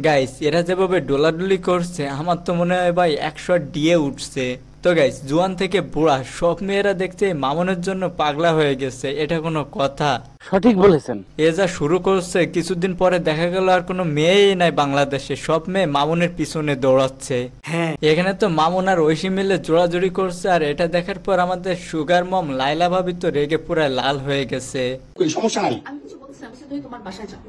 Guys এরা যেভাবে ডোলাডুলি করছে আমার তো মনে হয় ভাই 100 দিয়ে উঠছে। তো গাইস জোয়ান থেকে বুড়া সব মেয়েরা দেখতে মামুনের জন্য পাগলা হয়ে গেছে, এটা কোনো কথা? সঠিক বলেছেন। এ যা শুরু করছে কিছুদিন পরে দেখা গেল আর কোনো মেয়েই নাই বাংলাদেশে, সব মেয়ে মামুনের পিছনে দৌড়াচ্ছে। হ্যাঁ এখানে তো মামুন আর ঐশী মিলে জোড়াজুড়ি করছে, আর এটা দেখার পর আমাদের সুগার মম লাইলা ভাবি তো রেগে পুরো লাল হয়ে গেছে। সমস্যা নাই, আমি কিছু বলছিলাম তুই তোমার বাসায় যাও।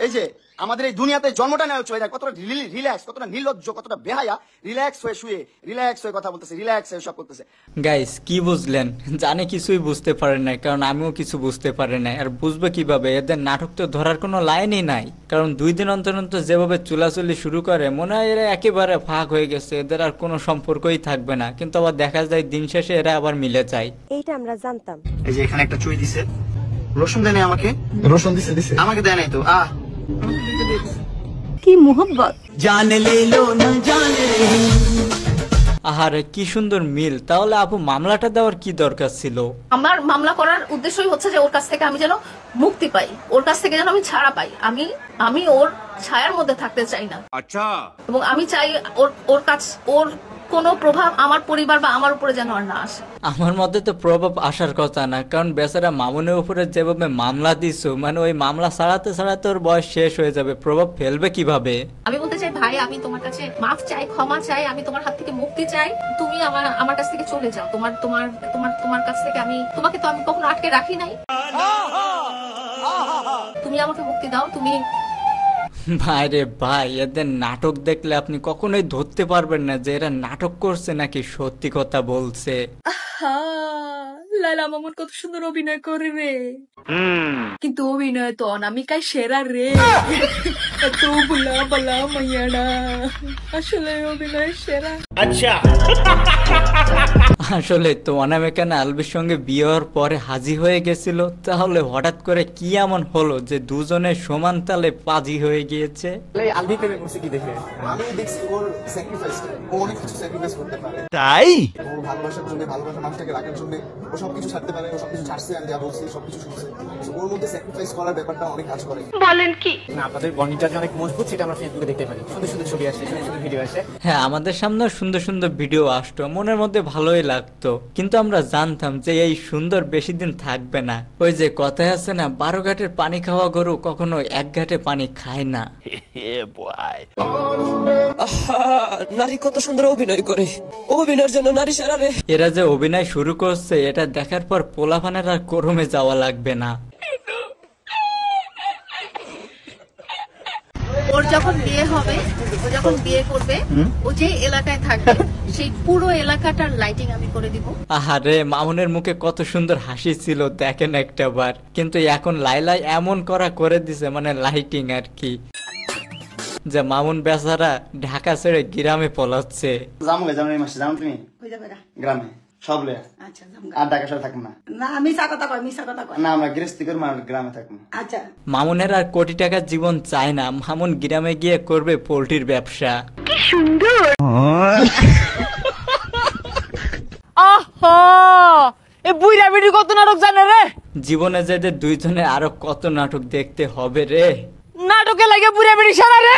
এই যে আমাদের এই দুনিয়াতে জন্মটা নেওয়া হচ্ছে, কতটা রিল্যাক্স, কতটা নির্লজ্জ, কতটা বেহায়া, রিল্যাক্স হয়ে শুয়ে রিল্যাক্স হয়ে কথা বলতেছে, রিল্যাক্স হয়ে সব করতেছে। গাইস কি বুঝলেন? জানে কিছুই বুঝতে পারেন নাই, কারণ আমিও কিছু বুঝতে পারি নাই। আর বুঝবে কিভাবে? এদের নাটক তো ধরার কোনো লাইনই নাই, কারণ 2 দিন অন্তর অন্তর যেভাবে চুলাচুলি শুরু করে মনে হয় এরা একেবারে ফাঁক হয়ে গেছে, এদের আর কোনো সম্পর্কই থাকবে না। কিন্তু আবার দেখা যায় দিন শেষে এরা আবার মিলে যায়। এইটা আমরা জানতাম। এই যে এখানে একটা চুই দিছে, রসুন দেয় নাই আমাকে, রসুন দিছে আমাকে দেয় নাই তো। কি মোহব্বত, জানে লেলো না জানে। আহারে কি সুন্দর মিল। তাহলে আপু মামলাটা দেওয়ার কি দরকার ছিল? আমার মামলা করার উদ্দেশ্যই হচ্ছে যে ওর কাছ থেকে আমি যেন মুক্তি পাই, ওর কাছ থেকে যেন আমি ছাড়া পাই। আমি ওর ছায়ার মধ্যে থাকতে চাই না। আচ্ছা। এবং আমি চাই ওর কোনো প্রভাব আমার পরিবার বা আমার উপরে যেন আর না আসে। আমার মধ্যে তো প্রভাব আসার কথা না, কারণ বেচারা মামুনের উপরে যেভাবে মামলা দিছো, মানে ওই মামলা ছাড়াতে ছাড়াতে ওর বয়স শেষ হয়ে যাবে, প্রভাব ফেলবে কিভাবে? আমি বলতে চাই ভাই, আমি তোমার কাছে মাফ চাই, ক্ষমা চাই, আমি তোমার হাত থেকে মুক্তি চাই। তুমি আমার কাছ থেকে চলে যাও। তোমার কাছ থেকে তোমাকে তো আমি কখনো আটকে রাখি নাই। তুমি আমাকে মুক্তি দাও। তুমি ভাই রে ভাই, এদের নাটক দেখলে আপনি কখনোই ধরতে পারবেন না যে এরা নাটক করছে নাকি সত্যি কথা বলছে। লালা মামুন কত সুন্দর অভিনয় করে রে, কিন্তু অভিনয় তো অনামিকায় সেরা রে। এত বুলা বলা মাইয়াডা, আসলে অভিনয় সেরা। আচ্ছা আসলে তো অনামিকা না আলবির সঙ্গে বিয়ে হওয়ার পরে হাজি হয়ে গেছিল, তাহলে হঠাৎ করে কি এমন হলো যে দুজনে সমান তালে পাজি হয়ে গিয়েছে? আলবি প্রেমে করছে কি দেখে আমি দেখছি ওর স্যাক্রিফাইস, ও অনেক কিছু স্যাক্রিফাইস করতে পারে। তাই ও ভালোবাসার জন্য, ভালোবাসার মানুষটাকে রাখার জন্য ও সবকিছু ছাড়তে পারে, ও সবকিছু ছাড়ছে, আমি যা বলছি সবকিছু শুনছে। ওর মধ্যে স্যাক্রিফাইস করার ব্যাপারটা অনেক কাজ করে। বলেন কি না, আপনাদের বন্ডিংটা অনেক মজবুত, সেটা আমরা ফেসবুকে দেখতে পারি। সুন্দর সুন্দর ছবি আসে, সুন্দর সুন্দর ভিডিও আসে। হ্যাঁ আমাদের সামনে সুন্দর সুন্দর ভিডিও আসতো, মনের মধ্যে ভালোই লাগতো, কিন্তু আমরা জানতাম যে এই সুন্দর বেশি দিন থাকবে না। ওই যে কথায় আছে না, 12 ঘাটের পানি খাওয়া গরু কখনো 1 ঘাটে পানি খায় না। নারী কত সুন্দর অভিনয় করে, অভিনয়ের জন্য নারী সারা রে। এরা যে অভিনয় শুরু করছে এটা দেখার পর পোলাপানের আর করমে যাওয়া লাগবে না। ওর যখন বিয়ে হবে, ও যখন বিয়ে করবে, ও যে এলাকায় থাকবে সেই পুরো এলাকাটার লাইটিং আমি করে দিব। আহারে মামুনের মুখে কত সুন্দর হাসি ছিল দেখেন একটা বার, কিন্তু এখন লাইলাই এমন করে দিছে, মানে লাইটিং আর কি, যে মামুন বেচারা ঢাকা ছেড়ে গ্রামে পলাচ্ছে। জানুয়ারি মাসে জানো তুমি গ্রামে সব লে। আচ্ছা আর ঢাকা শহরে থাকবো না। না আমি মিছা কথা কই না, আমরা গৃহস্থী করে গ্রামে থাকবো। আচ্ছা মামুনের আর কোটি টাকার জীবন চায় না, মামুন গ্রামে গিয়ে করবে পোল্ট্রির ব্যবসা। কি সুন্দর। আহা এ বুইরা বিড়ি কত নাটক জানে রে। জীবনে যেদের দুইজনে আরো কত নাটক দেখতে হবে রে। নাটকে লাগে বুইরা বিড়ি সারা রে।